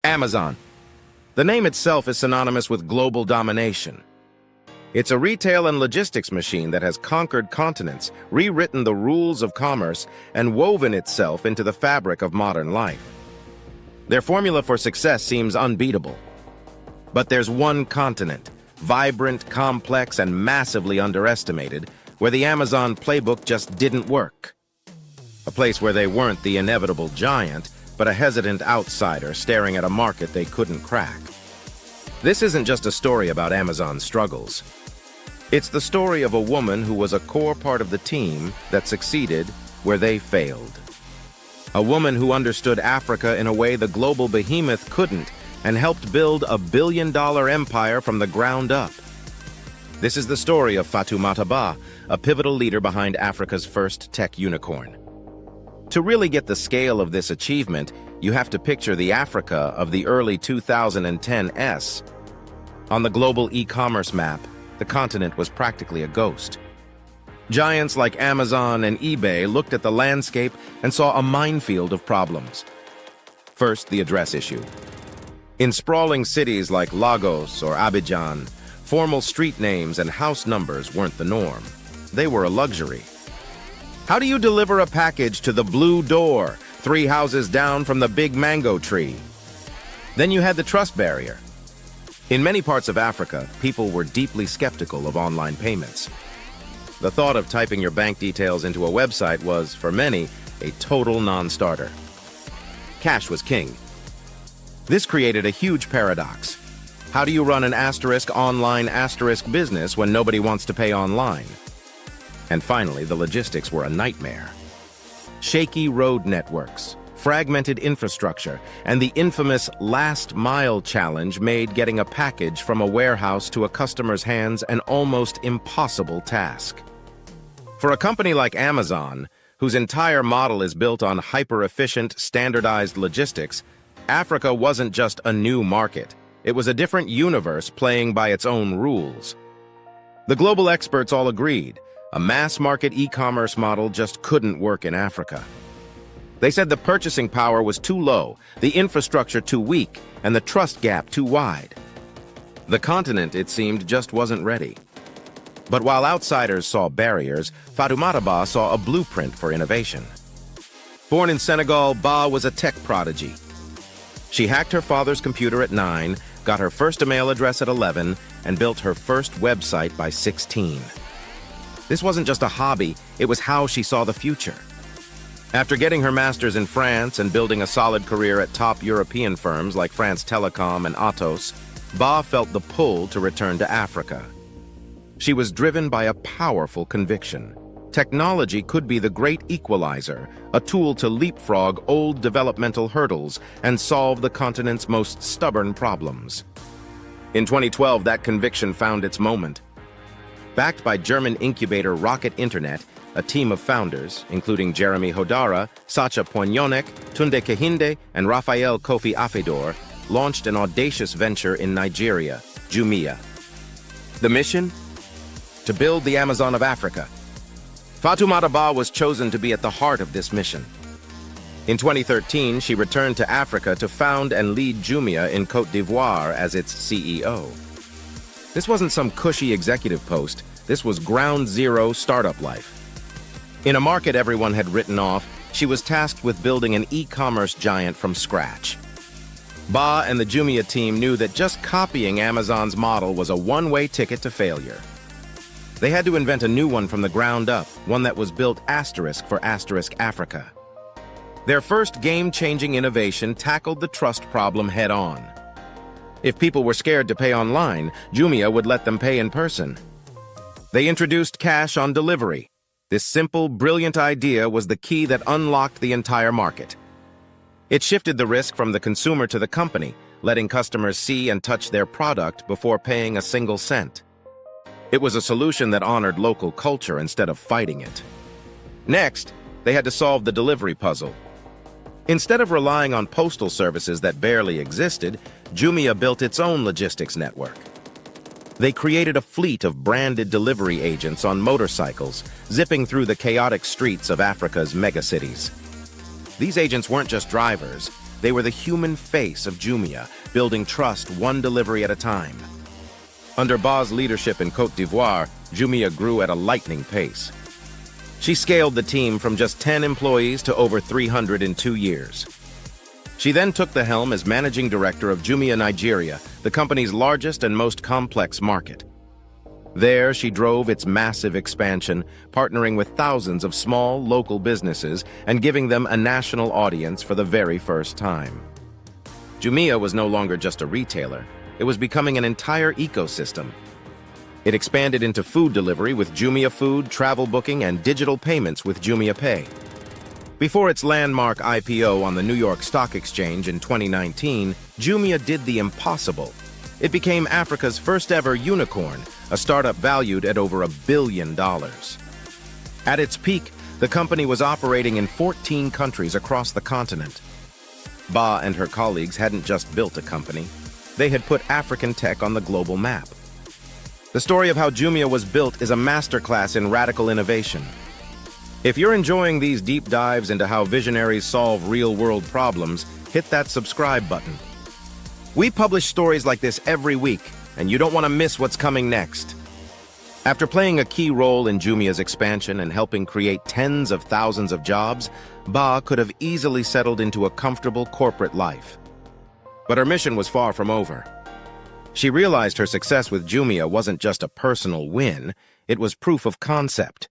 Amazon. The name itself is synonymous with global domination. It's a retail and logistics machine that has conquered continents, rewritten the rules of commerce, and woven itself into the fabric of modern life. Their formula for success seems unbeatable. But there's one continent, vibrant, complex, and massively underestimated, where the Amazon playbook just didn't work. A place where they weren't the inevitable giant, but a hesitant outsider staring at a market they couldn't crack. This isn't just a story about Amazon's struggles. It's the story of a woman who was a core part of the team that succeeded where they failed. A woman who understood Africa in a way the global behemoth couldn't and helped build a billion-dollar empire from the ground up. This is the story of Fatoumata Bah, a pivotal leader behind Africa's first tech unicorn. To really get the scale of this achievement, you have to picture the Africa of the early 2010s. On the global e-commerce map, the continent was practically a ghost. Giants like Amazon and eBay looked at the landscape and saw a minefield of problems. First, the address issue. In sprawling cities like Lagos or Abidjan, formal street names and house numbers weren't the norm. They were a luxury. How do you deliver a package to the Blue Door, 3 houses down from the big mango tree? Then you had the trust barrier. In many parts of Africa, people were deeply skeptical of online payments. The thought of typing your bank details into a website was, for many, a total non-starter. Cash was king. This created a huge paradox. How do you run an *online* business when nobody wants to pay online? And finally, the logistics were a nightmare. Shaky road networks, fragmented infrastructure, and the infamous last-mile challenge made getting a package from a warehouse to a customer's hands an almost impossible task. For a company like Amazon, whose entire model is built on hyper-efficient, standardized logistics, Africa wasn't just a new market. It was a different universe playing by its own rules. The global experts all agreed, a mass-market e-commerce model just couldn't work in Africa. They said the purchasing power was too low, the infrastructure too weak, and the trust gap too wide. The continent, it seemed, just wasn't ready. But while outsiders saw barriers, Fatoumata Bah saw a blueprint for innovation. Born in Senegal, Bah was a tech prodigy. She hacked her father's computer at 9, got her first email address at 11, and built her first website by 16. This wasn't just a hobby, it was how she saw the future. After getting her master's in France and building a solid career at top European firms like France Telecom and Atos, Bah felt the pull to return to Africa. She was driven by a powerful conviction. Technology could be the great equalizer, a tool to leapfrog old developmental hurdles and solve the continent's most stubborn problems. In 2012, that conviction found its moment. Backed by German incubator Rocket Internet, a team of founders, including Jeremy Hodara, Sacha Poignonek, Tunde Kehinde, and Raphael Kofi Afedor, launched an audacious venture in Nigeria, Jumia. The mission? To build the Amazon of Africa. Fatoumata Bah was chosen to be at the heart of this mission. In 2013, she returned to Africa to found and lead Jumia in Côte d'Ivoire as its CEO. This wasn't some cushy executive post, this was ground zero startup life. In a market everyone had written off, she was tasked with building an e-commerce giant from scratch. Bah and the Jumia team knew that just copying Amazon's model was a one-way ticket to failure. They had to invent a new one from the ground up, one that was built for Africa. Their first game-changing innovation tackled the trust problem head-on. If people were scared to pay online, Jumia would let them pay in person. They introduced cash on delivery. This simple, brilliant idea was the key that unlocked the entire market. It shifted the risk from the consumer to the company, letting customers see and touch their product before paying a single cent. It was a solution that honored local culture instead of fighting it. Next, they had to solve the delivery puzzle. Instead of relying on postal services that barely existed, Jumia built its own logistics network. They created a fleet of branded delivery agents on motorcycles, zipping through the chaotic streets of Africa's megacities. These agents weren't just drivers, They were the human face of Jumia, building trust one delivery at a time. Under Ba's leadership in Côte d'Ivoire, Jumia grew at a lightning pace. She scaled the team from just 10 employees to over 300 in 2 years. She then took the helm as managing director of Jumia Nigeria, the company's largest and most complex market. There, she drove its massive expansion, partnering with thousands of small, local businesses and giving them a national audience for the very first time. Jumia was no longer just a retailer. It was becoming an entire ecosystem. It expanded into food delivery with Jumia Food, travel booking, and digital payments with Jumia Pay. Before its landmark IPO on the New York Stock Exchange in 2019, Jumia did the impossible. It became Africa's first-ever unicorn, a startup valued at over $1 billion. At its peak, the company was operating in 14 countries across the continent. Ba and her colleagues hadn't just built a company. They had put African tech on the global map. The story of how Jumia was built is a masterclass in radical innovation. If you're enjoying these deep dives into how visionaries solve real-world problems, hit that subscribe button. We publish stories like this every week, and you don't want to miss what's coming next. After playing a key role in Jumia's expansion and helping create tens of thousands of jobs, Ba could have easily settled into a comfortable corporate life. But her mission was far from over. She realized her success with Jumia wasn't just a personal win, it was proof of concept.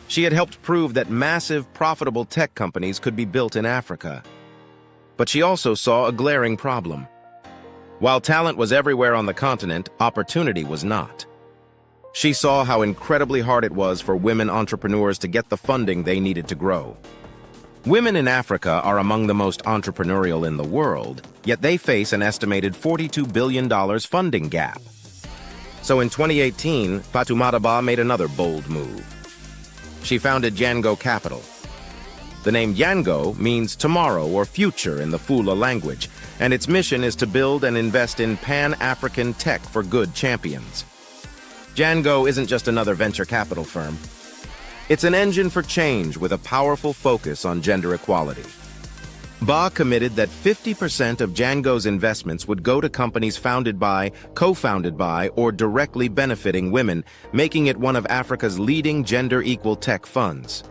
She had helped prove that massive, profitable tech companies could be built in Africa. But she also saw a glaring problem. While talent was everywhere on the continent, opportunity was not. She saw how incredibly hard it was for women entrepreneurs to get the funding they needed to grow. Women in Africa are among the most entrepreneurial in the world, yet they face an estimated $42 billion funding gap. So in 2018, Fatoumata Ba made another bold move. She founded Yango Capital. The name Yango means tomorrow or future in the Fula language, and its mission is to build and invest in Pan-African tech for good champions. Yango isn't just another venture capital firm. It's an engine for change with a powerful focus on gender equality. Ba committed that 50% of Yango's investments would go to companies founded by, co-founded by, or directly benefiting women, making it one of Africa's leading gender-equal tech funds.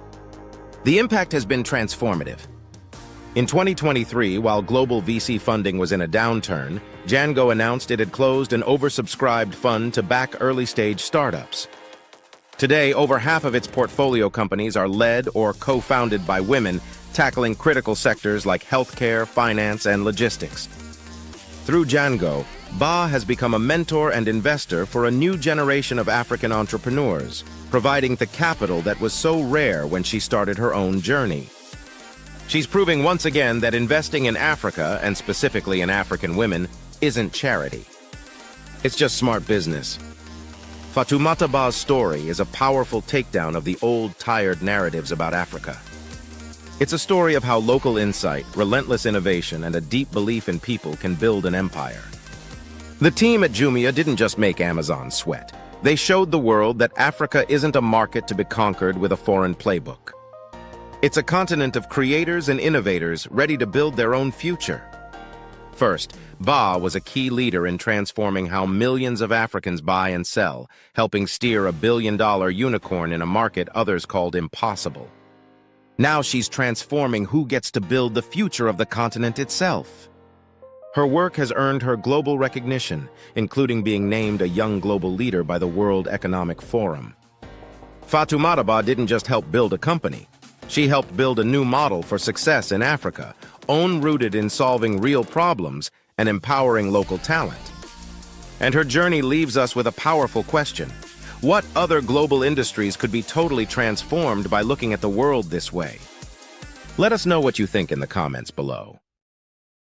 The impact has been transformative. In 2023, while global VC funding was in a downturn, Yango announced it had closed an oversubscribed fund to back early-stage startups. Today, over half of its portfolio companies are led or co-founded by women, tackling critical sectors like healthcare, finance, and logistics. Through Yango, Ba has become a mentor and investor for a new generation of African entrepreneurs, providing the capital that was so rare when she started her own journey. She's proving once again that investing in Africa, and specifically in African women, isn't charity. It's just smart business. Fatoumata Ba's story is a powerful takedown of the old, tired narratives about Africa. It's a story of how local insight, relentless innovation, and a deep belief in people can build an empire. The team at Jumia didn't just make Amazon sweat. They showed the world that Africa isn't a market to be conquered with a foreign playbook. It's a continent of creators and innovators ready to build their own future. First, Ba was a key leader in transforming how millions of Africans buy and sell, helping steer a billion-dollar unicorn in a market others called impossible. Now she's transforming who gets to build the future of the continent itself. Her work has earned her global recognition, including being named a young global leader by the World Economic Forum. Fatoumata Ba didn't just help build a company. She helped build a new model for success in Africa, rooted in solving real problems and empowering local talent. And her journey leaves us with a powerful question. What other global industries could be totally transformed by looking at the world this way? Let us know what you think in the comments below.